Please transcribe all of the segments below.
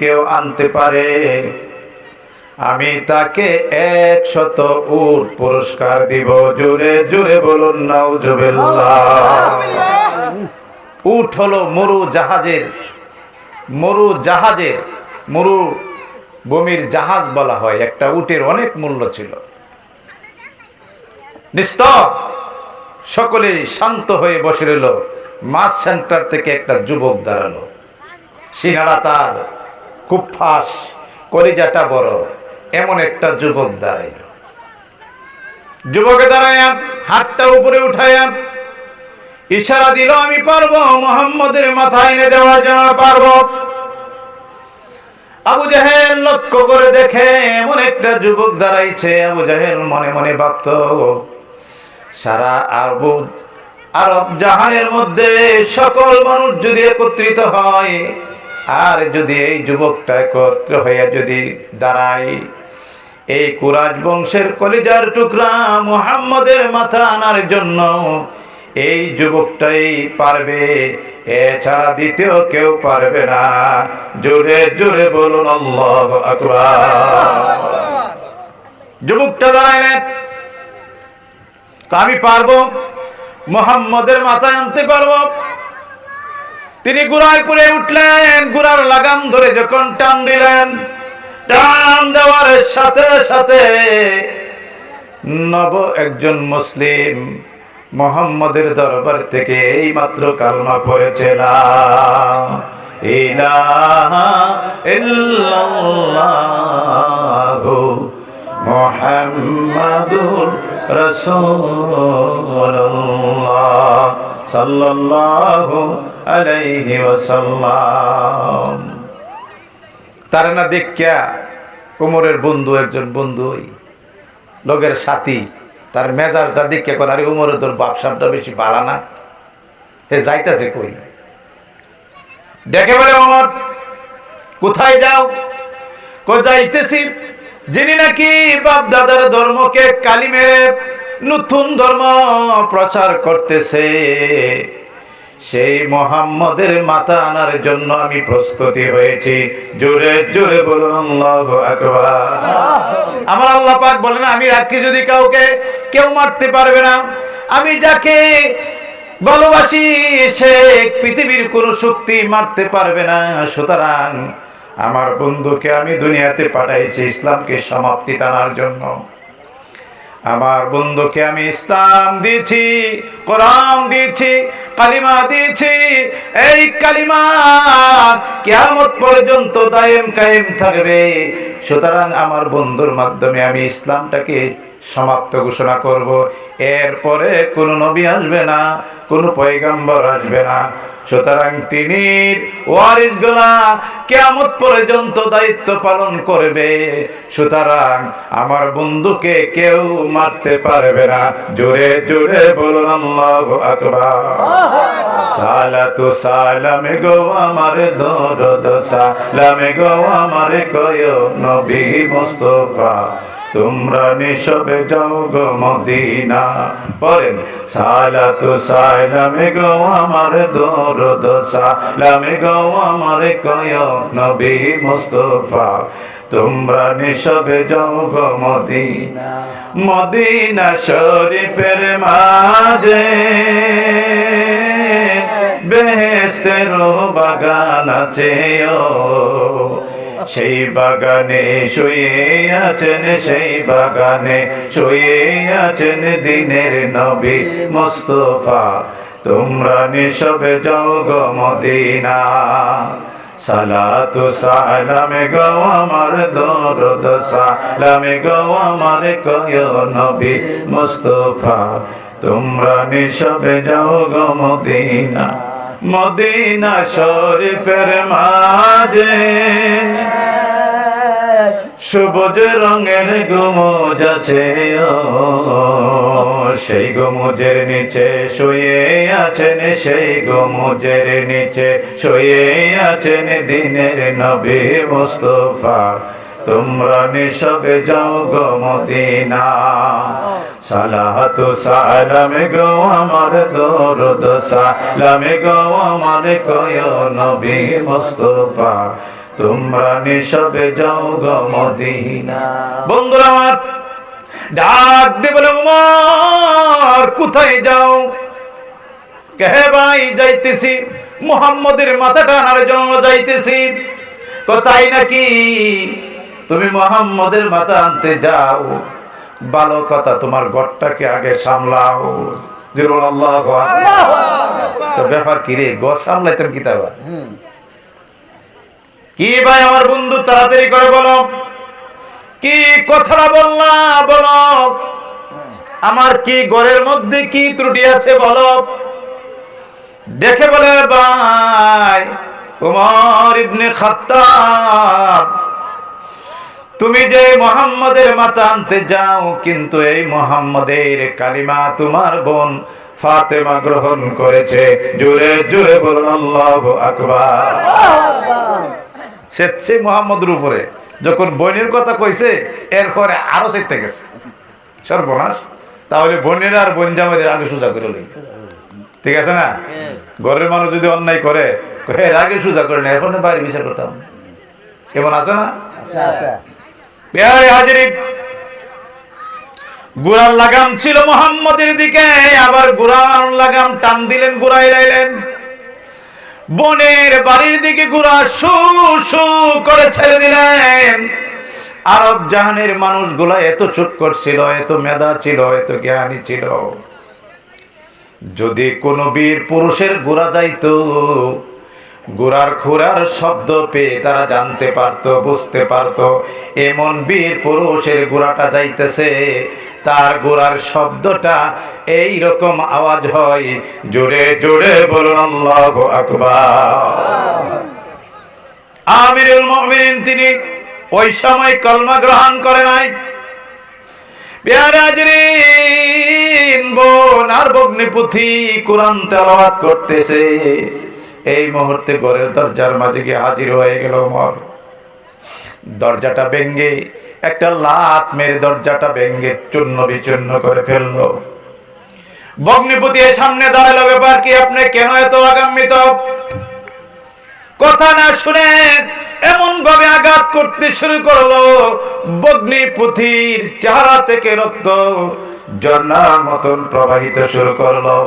কেউ আনতে পারে, আমি তাকে 100 উট পুরস্কার দিব। জোরে জোরে বলুন নাউজুবিল্লাহ। উট হলো মরুভূমির জাহাজ বলা হয়। একটা উটের অনেক মূল্য ছিল। নিস্তব সকলে শান্ত হয়ে বসে রইল। মাছ সেন্টার থেকে একটা যুবক দাঁড়ালো। সিনারা তার খুব ফাঁস, কলিজাটা বড়, এমন একটা যুবক দাঁড়াইল। যুবকে দাঁড়ায় হাতটা উপরে উঠাইয়া ইশারা দিল, আমি পারবো মুহাম্মদের মাথায় এনে দেওয়ার জন্য পারবো। আবু জাহেল লক্ষ্য করে দেখে এমন একটা যুবক দাঁড়াইছে। আবু জাহেল মনে মনে ভাবত, সারা আরব জাহানের মধ্যে সকল মানুষ যদি একত্রিত হয়, আর যদি এই যুবকটা একত্র হইয়া যদি দাঁড়ায়, এই কুরাইশ বংশের কলিজার টুকরা মুহাম্মদের মাথা আনার জন্য এই যুবকটাই পারবে, এছাড়া দ্বিতীয় কেউ পারবে না। জোরে জোরে বলুন আল্লাহু আকবার। যুবকটা দাঁড়াইলেন, আমি পারবো, মুহাম্মদের মাথায় আনতে পারবো। তিনি ঘোড়ায় করে উঠলেন। ঘোড়ার লাগাম ধরে যখন টান দিলেন, টান দেওয়ার সাথে সাথে নব একজন মুসলিম মুহাম্মদের দরবার থেকে এই মাত্র কালমা পড়েছে, লা ইলাহা ইল্লাল্লাহু মুহাম্মাদুর রাসূলুল্লাহ সাল্লাল্লাহু আলাইহি ওয়াসাল্লাম। তার না দেখিয়া উমরের বন্ধু, একজন বন্ধু, লোকের সাথী, তার মেজাজটা দেখিয়া করে, আরে উমরের তোর বাপসাপটা বেশি বাড়া না, হে যাইতেছে কই। দেখে বলে, ওমর কোথায় যাও? যাইতেছি যিনি নাকি বাপ দাদার ধর্মকে কালি মেরে নতুন ধর্ম প্রচার করতেছে, সেই মুহাম্মদের মাথা আনার জন্য আমি প্রস্তুতি হয়েছি। জোরে জোরে বলুন আল্লাহু আকবার। আমার আল্লাহ পাক বলেন, আমি রাখি যদি কাউকে কেউ মারতে পারবে না। আমি যাকে ভালোবাসি সে পৃথিবীর কোন শক্তি মারতে পারবে না। সুতরাং আমার বন্ধুকে আমি দুনিয়াতে পাঠাইছি ইসলামকে সমাপ্তি টানার জন্য। আমার বন্ধুকে আমি ইসলাম দিয়েছি, কোরআন দিয়েছি, কালিমা দিয়েছি। এই কালিমা কিয়ামত পর্যন্ত দায়েম কায়েম থাকবে। সুতরাং আমার বন্ধুর মাধ্যমে আমি ইসলামটাকে সমাপ্ত ঘোষণা করব। এরপরে কোনো নবী আসবে না, কোনো পয়গম্বর আসবে না। সুতরাং তিনি ওয়ারিসগুলা কিয়ামত পর্যন্ত দায়িত্ব পালন করবে। সুতরাং আমার বন্ধুকে কেউ মারতে পারবে না। জোরে জোরে বলুন আল্লাহু আকবার। সালাতু সালামে গো আমার দরদ সালামে গো আমার কয় নবী মুস্তাফা, তোমরা নিসবে যাও গো মদিনা। পড়েন, সালাতু সালামে গো আমার দরদ সালামে গো আমার কয় নবী মুস্তাফা, তোমরা নিসবে যাও গো মদিনা। মদিনা শরীফের মাঝে বেহেশতের বাগান আছে, সেই বাগানে শুয়ে আছেন, সেই বাগানে শুয়ে আছেন দিনের নবী মুস্তাফা, তোমরা নিসবে যাও গো মদিনা। সালাতু সালামে গো আমার দরদ সালামে গো আমার কয় নবী মুস্তাফা, তোমরা নিসবে যাও গো মদিনা। মদিনা শরীফের মাঝে সবুজ রঙের গুমুজ আছে, সেই গুমুজের নিচে শুয়ে আছেন, সেই গুমুজের নিচে শুয়ে আছেন দিনের নবী মুস্তাফা, তোমরা নিসবে যাও গো মদিনা। সালাতু সালামে গো আমার দরদ সালামে গো আমার কয় নবী মুস্তাফা, তোমরা নিসবে যাও গো মদিনা। বন্ধুরা আমার, ডাক দিয়ে বলে উমর কোথায় যাও? কে ভাই? যাইতেছি মুহাম্মদের মাথাটা আনার জন্য যাইতেছি। কোথায় নাকি? তুমি মুহাম্মদের মাথা আনতে যাও, ভালো কথা, তোমার ঘরটাকে আগে সামলাও। আল্লাহু আকবার। তো ব্যাপার কি রে, ঘর সামলাইতেন কি তা? কি ভাই আমার বন্ধু, তাড়াতাড়ি করে বলো, কি কথাটা বললা বলো, আমার কি ঘরের মধ্যে কি ত্রুটি আছে বলো। দেখে বলে ভাই উমর ইবনে খাত্তাব, তুমি যে মুহাম্মদের মাথা আনতে যাও, কিন্তু এই মুহাম্মদের কালিমা তোমার বোন ফাতেমা গ্রহণ করেছে। জোরে জোরে বলুন আল্লাহু আকবার। সে মুহাম্মদের উপরে যখন বোনের কথা কইছে, এরপরে আরো চেতে গেছে, সর্বনাশ। তাহলে বোনের আর বোন জামাইদের আগে সোজা করে লই, ঠিক আছে না? ঘরের মানুষ যদি অন্যায় করে এর আগে সোজা করে না, এখন বাইরে বিচার করতাম, কেমন আছে না? পেয়ারে হাজিরিন, গুড়ার লাগাম ছিল মুহাম্মদের দিকে, আবার গুড়ার লাগাম টান দিলেন, গুড়াই লাইলেন বোনের বাড়ির দিকে, গুড়া শু শু করে ছেড়ে দিলেন। আরব জাহানের মানুষগুলা এত চুক্কর ছিল, এত মেধা ছিল, এত জ্ঞানী ছিল, যদি কোনো বীর পুরুষের গোড়া যাইতো, গোড়ার খুরার শব্দ পেয়ে তারা জানতে পারত, বুঝতে পারত এমন বীর পুরুষের গোড়াটা যাইতেছে, তার গোড়ার শব্দটা এই রকম আওয়াজ হয়। জোরে জোরে বলুন আল্লাহু আকবার। আমিরুল মুমিনিন তিনি ওই সময় কলমা গ্রহণ করে নাই। পেয়ারে হাজিরিন, বোন আর ভগ্নিপতি কোরআন তেলাওয়াত করতেছে, এই মুহূর্তে ঘরের দরজার মাঝে গিয়ে হাজির হয়ে গেল ওমর। দরজাটা ভেঙ্গে একটা লাত মেরে দরজাটা ভেঙ্গে চূর্ণ বিচূর্ণ করে ফেললো। ভগ্নিপতি এর সামনে দাঁড়ালো, ব্যাপার কি? আপনি কেন এত আগান্বিত? কথা না শুনে এমন ভাবে আঘাত করতে শুরু করলো, ভগ্নিপতির চেহারা থেকে রক্ত ঝর্ণার মতন প্রবাহিত শুরু করলো।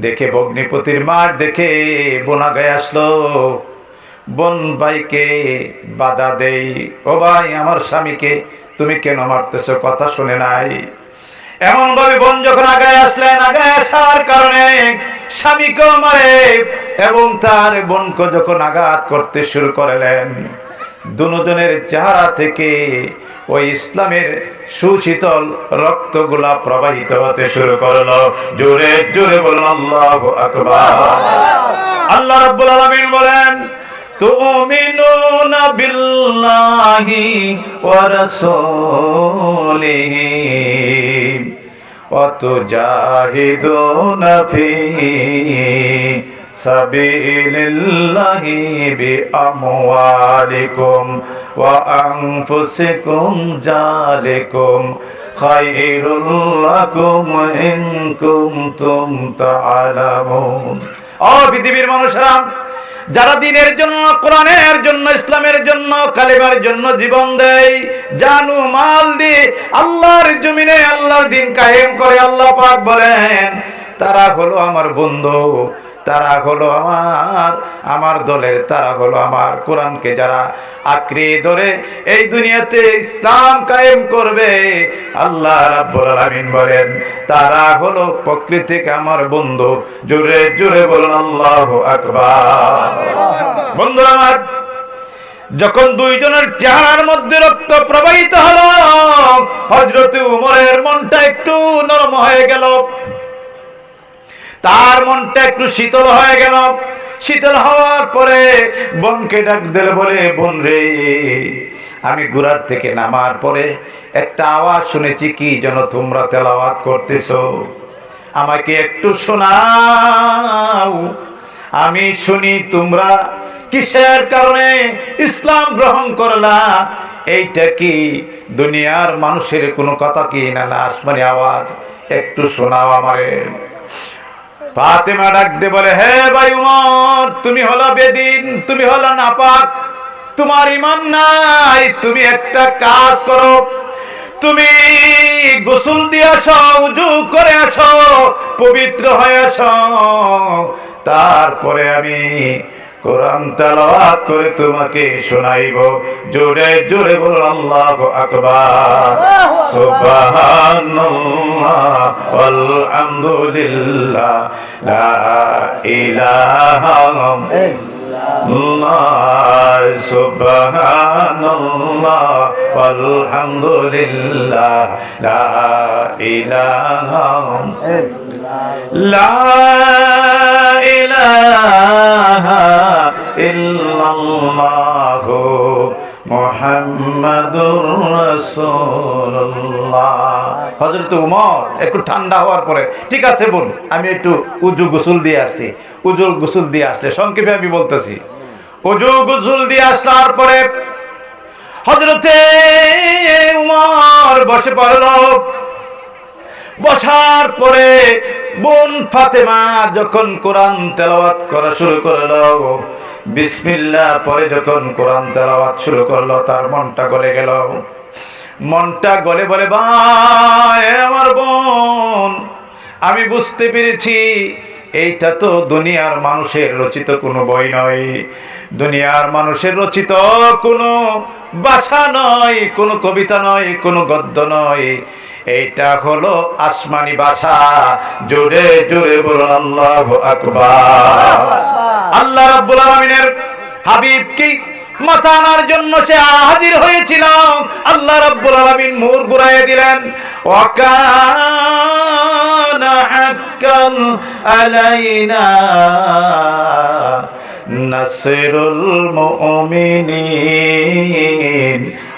দেখে ভগ্নিপতির মার দেখে বোন আগায় আসলো। বোন ভাইকে বাধা দেই, ও ভাই আমার স্বামীকে তুমি কেন মারতেছো? কথা শুনে নাই। এমন ভাবে বোন যখন আগায় আসলেন, আগায় আসার কারণে স্বামীকেও মারে এবং তার বোনকে যখন আঘাত করতে শুরু করলেন, দুজনের চেহারা থেকে ওই ইসলামের সুশীতল রক্তগুলা প্রবাহিত হতে শুরু করলো। জোরে জোরে বলুন আল্লাহু আকবার। আল্লাহ রাব্বুল আলামিন বলেন, তুমিনুনা বিল্লাহি ওয়া রাসূলিহি ওয়া তুজাহিদুনা ফি সাবিলিল্লাহি বিআমওয়ালিকুম ওয়া আনফুসিকুম যালিকুম খায়রুল লাকুম ইন কুনতুম তা'লামুন। ও পৃথিবীর মানুষরা, যারা দ্বীনের জন্য, কোরআনের জন্য, ইসলামের জন্য, কালিমার জন্য জীবন দেয়, জানু মাল দিয়ে আল্লাহর জমিনে আল্লাহর দ্বীন কায়েম করে, আল্লাহ পাক বলেন তারা হলো আমার বন্ধু, তারা হলো আমার দলের, তারা হলো আমার কোরআনকে যারা আঁকড়ে ধরে এই দুনিয়াতে ইসলাম কায়েম করবে, আল্লাহ রাব্বুল আলামিন বলেন তারা হলো প্রকৃতিক আমার বন্ধু। জোরে জোরে বলুন আল্লাহু আকবার। বন্ধুরা আমার, যখন দুইজনের চেহারার মধ্যে রক্ত প্রবাহিত হলো, হযরত উমরের মনটা একটু নরম হয়ে গেল, তার মনটা একটু শীতল হয়ে গেল। শীতল হওয়ার পরে বোনকে ডাক দিলে, বলে বোন রে, আমি গুড়ার থেকে নামার পরে একটা আওয়াজ শুনেছি, কি যেন তোমরা তেলাওয়াত করতেছো, আমাকে একটু শোনাও, আমি শুনি তোমরা কিসের কারণে ইসলাম গ্রহণ করলা। এইটা কি দুনিয়ার মানুষের কোনো কথা কি না, না আসমানি আওয়াজ? একটু শোনাও আমারে। ফাতেমা ডাক দিয়ে বলে, হে ভাই উমর, তুমি হলো বেদিন, তুমি হলো নাপাক, তোমার ঈমান নাই। তুমি একটা কাজ করো, তুমি গোসল দিয়ে আসো, উযু করে আসো, পবিত্র হয়ে আসো, তারপরে আমি কোরআন তেলাওয়াত করে তোমাকে শোনাইব। জোরে জোরে বলো আল্লাহু আকবার, সুবহানাল্লাহ আলহামদুলিল্লাহ, লা ইলাহা ইল্লাল্লাহ, সুবহানাল্লাহ আলহামদুলিল্লাহ, লা ইলাহা লা ইলাহা ইল্লাল্লাহ মুহাম্মাদুর রাসূলুল্লাহ। হযরত ওমর একটু ঠান্ডা হওয়ার পরে, ঠিক আছে বোন, আমি একটু উযু গোসল দিয়ে আসছি। উযু গোসল দিয়ে আসলে, সংক্ষেপে আমি বলতেছি, উযু গোসল দিয়ে আসার পরে হযরতে ওমর বসে পড়ল। বসার পরে বোন ফাতেমা যখন কোরআন তেলাওয়াত করা শুরু করলো, বিসমিল্লাহ পরে যখন কোরআন তেলাওয়াত শুরু করলো, তার মনটা গলে গেল। মনটা গলে বলে, ভাই আমার বোন, আমি বুঝতে পেরেছি এইটা তো দুনিয়ার মানুষের রচিত কোনো বই নয়, দুনিয়ার মানুষের রচিত কোনো ভাষা নয়, কোনো কবিতা নয়, কোনো গদ্য নয়, এইটা হলো আসমানি ভাষা। জোরে জোরে বলুন আল্লাহু আকবার। আল্লাহ রাব্বুল আলামিনের হাবিব কি মাথা আনার জন্য সে হাজির হয়েছিল। আল্লাহ রাব্বুল আলামিন মুর ঘুরাইয়া দিলেন, ওয়াকানা হাক্কান আলাইনা নাসরুল মুমিনিন।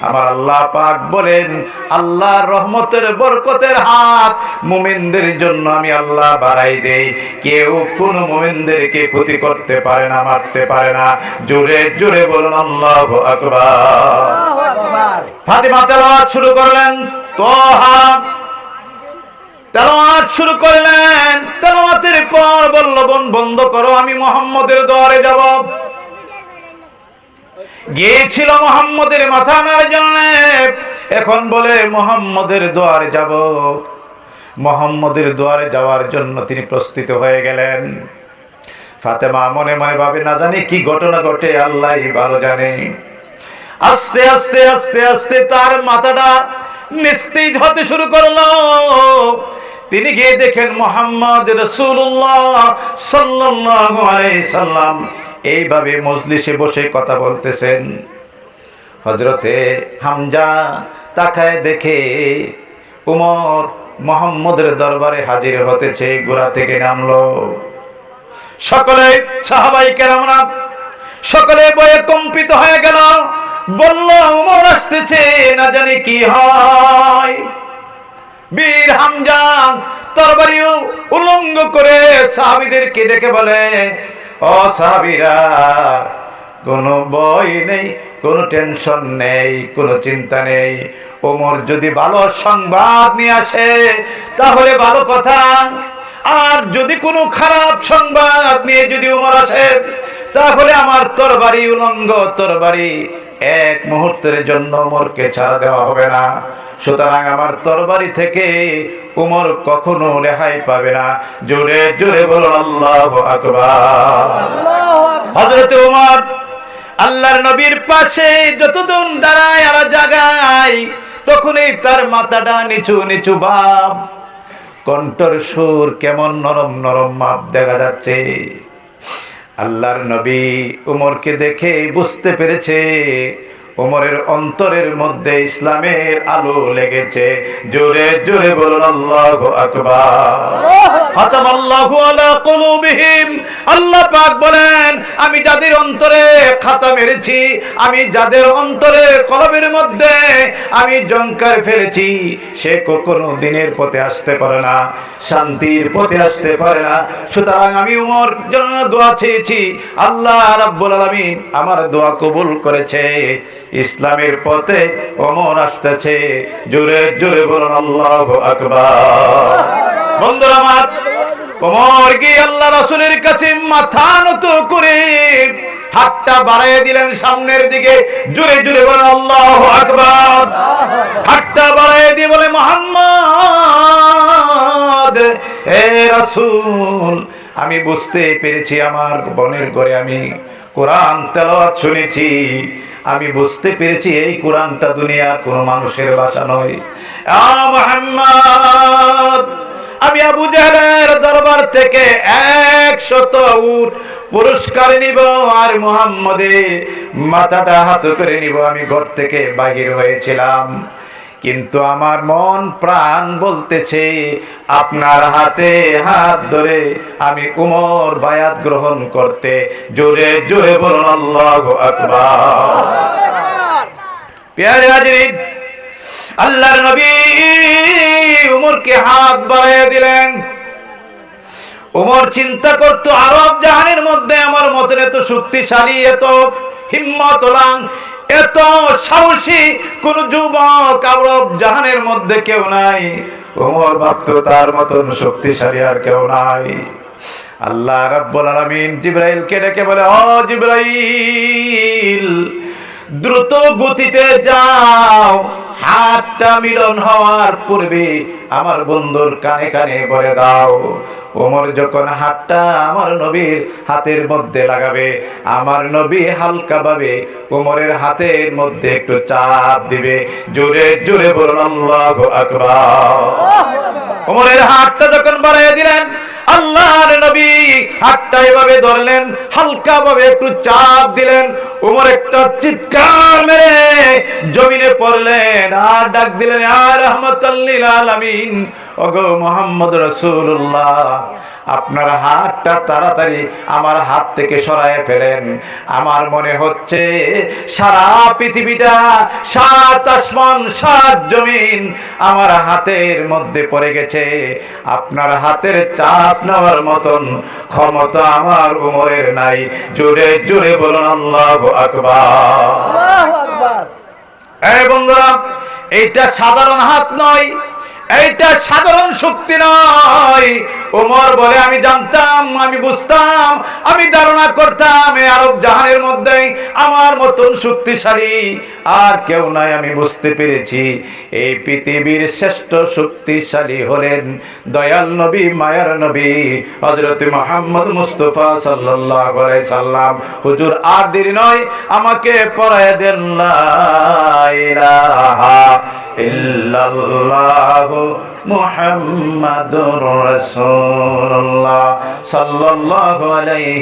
আমার আল্লাহ পাক বলেন, আল্লাহর রহমতের বরকতের হাত মুমিনদের জন্য আমি আল্লাহ বাড়াই দেই। কেউ কোন মুমিনদেরকে ক্ষতি করতে পারে না, মারতে পারে না। জোরে জোরে বলুন আল্লাহু আকবার। ফাতিমা তেলাওয়াত শুরু করলেন, তোহা তেলাওয়াত শুরু করলেন। তেলাওয়াতের পর বলল, বোন বন্ধ করো, আমি মুহাম্মদের দুয়ারে যাব। গিয়েছিল মুহাম্মদের মাথা আনার জন্য, এখন বলে মুহাম্মদের দুয়ারে যাব। মুহাম্মদের দুয়ারে যাওয়ার জন্য তিনি প্রস্তুত হয়ে গেলেন। ফাতেমা মনে মনে ভাবে, না জানি কি ঘটনা ঘটে, আল্লাহই ভালো জানে। আস্তে আস্তে আস্তে আস্তে তার মাথাটা নিস্তেজ হতে শুরু করলো। তিনি গিয়ে দেখেন মুহাম্মদ রাসূলুল্লাহ সাল্লাল্লাহু আলাইহি সাল্লাম এইভাবে মজলিসে বসে কথা বলতেছেন। হযরতে হামজা তাকায় দেখে উমর মুহাম্মদের দরবারে হাজির হতেছে, ঘোড়া থেকে নামলো। সকলে সাহাবায়ে কেরামরা সকলে ভয়ে কম্পিত হয়ে গেল। বলল, উমর আসতেছে, না জানি কি হয়। বীর হামজা তরবারি উলঙ্গ করে সাহাবীদেরকে ডেকে বলে, ও সাহাবীরা, কোনো ভয় নেই, কোনো টেনশন নেই, কোনো চিন্তা নেই। ওমর যদি ভালো সংবাদ নিয়ে আসে তাহলে ভালো কথা, আর যদি কোনো খারাপ সংবাদ নিয়ে যদি ওমর আসে তাহলে আমার তরবারি উলঙ্গ তরবারি এক মুহূর্তের জন্য ওমরকে ছাড়া দেওয়া হবে না। সুতরাং আমার তরবারি থেকে ওমর কখনো রেহাই পাবে না। জোরে জোরে বলুন আল্লাহু আকবার। হযরত ওমর আল্লাহর নবীর পাশে যতদিন দাঁড়ায় আর জাগায়, তখনই তার মাথাটা নিচু নিচু ভাব, কণ্ঠর সুর কেমন নরম নরম ভাব দেখা যাচ্ছে। আল্লাহর নবী ওমরকে দেখে বুঝতে পেরেছে ওমরের অন্তরের মধ্যে ইসলামের আলো লেগেছে। জোরে জোরে বলুন আল্লাহু আকবার। খাতামাল্লাহু আলা কুলুবিহিম। আল্লাহ পাক বলেন, আমি যাদের অন্তরে খাতা মেরেছি, আমি যাদের অন্তরে কলবের মধ্যে আমি জংকার ফেলেছি, সে কখনো দিনের পথে আসতে পারে না, শান্তির পথে আসতে পারে না। সুতরাং আমি ওমর জন্য দোয়া চেয়েছি, আল্লাহ রাব্বুল আলামিন আমার দোয়া কবুল করেছে। ইসলামের পথে ওমর আসতেছে। জোরে জোরে বলুন আল্লাহু আকবার। বন্ধুরা আমার, ওমর গিয়ে আল্লাহ রাসূলের কাছে মাথা নত করে হাতটা বাড়ায় দিলেন সামনের দিকে, জোরে জোরে বলে আল্লাহু আকবার। হাতটা বাড়ায় দিয়ে বলে মুহাম্মদ, হে রাসূল, আমি বুঝতে পেরেছি আমার বোনের ঘরে আমি কোরআন তেলাওয়াত শুনেছি, আমি বুঝতে পেরেছি এই কোরআনটা দুনিয়ার কোন মানুষের ভাষা নয়। মুহাম্মদ, আমি আবু জাহলের দরবার থেকে 100 উট পুরস্কার নিব আর মুহাম্মদের মাথাটা হাতে করে নিব। আমি ঘর থেকে বাহির হয়েছিলাম, কিন্তু আমার মন প্রাণ বলতেছে আপনার হাতে হাত ধরে আমি উমর বায়াত গ্রহণ করতে। জোরে জোরে বলুন আল্লাহু আকবার। প্যারে হাজিরিন, আল্লাহর নবী উমরকে হাত বাড়িয়ে দিলেন। উমর চিন্তা করতো আরব জাহানের মধ্যে আমার মতের এত শক্তিশালী, এত হিম্মতওয়ালা, এত সাহসী কোন যুবক আরব জাহানের মধ্যে কেউ নাই। ওমর ভাবতো তার মতন শক্তিশালী আর কেউ নাই। আল্লাহ রাব্বুল আলামিন জিবরাইলকে ডেকে বলে, ও জিবরাইল, দ্রুত গতিতে যাও, হাতটা মিলন হওয়ার পূর্বে আমার বন্ধুর কানে কানে বলে দাও। ওমর যখন হাতটা আমার নবীর হাতের মধ্যে লাগাবে, আমার নবী হালকা ভাবে ওমরের হাতের মধ্যে একটু চাপ দিবে। জোরে জোরে বলুন আল্লাহু আকবার। ওমরের হাতটা যখন বাড়িয়ে দিলেন, আল্লাহর নবী হাতটা এভাবে ধরলেন, হালকা ভাবে একটু চাপ দিলেন। ওমর একটা চিৎকার মেরে জমিনে পড়লেন আর ডাক দিলেন, ইয়া রাহমাতাল লিল আলামিন, ওগো মুহাম্মদ রাসূলুল্লাহ, আপনার হাতটা তাড়াতাড়ি আমার হাত থেকে সরায় ফেলেন। আমার মনে হচ্ছে সারা পৃথিবীটা, 7 আসমান 7 জমিন আমার হাতের মধ্যে পড়ে গেছে। আপনার হাতের চাপ নেওয়ার মতন ক্ষমতা আমার উমরের নাই। জোরে জোরে বলুন আল্লাহু আকবার। আল্লাহু আকবার। এই বন্ধুরা, এইটা সাধারণ হাত নয়, এইটা সাধারণ শক্তি নয়। ওমর বলে, আমি জানতাম, আমি বুঝতাম, আমি ধারণা করতাম এই আরব জাহানের মধ্যে আমার মতন শক্তিশালী আর কেউ নাই। আমি বুঝতে পেরেছি এই পৃথিবীর শ্রেষ্ঠ শক্তিশালী হলেন দয়াল নবী, মায়ার নবী হযরত মুহাম্মদ মুস্তাফা সাল্লাল্লাহু আলাইহি সাল্লাম। হুজুর আর দেরি নয়, আমাকে পড়ায় দেন লা ইলাহা ইল্লাল্লাহু মুহাম্মাদুর রাসূলুল্লাহ সাল্লাল্লাহু আলাইহি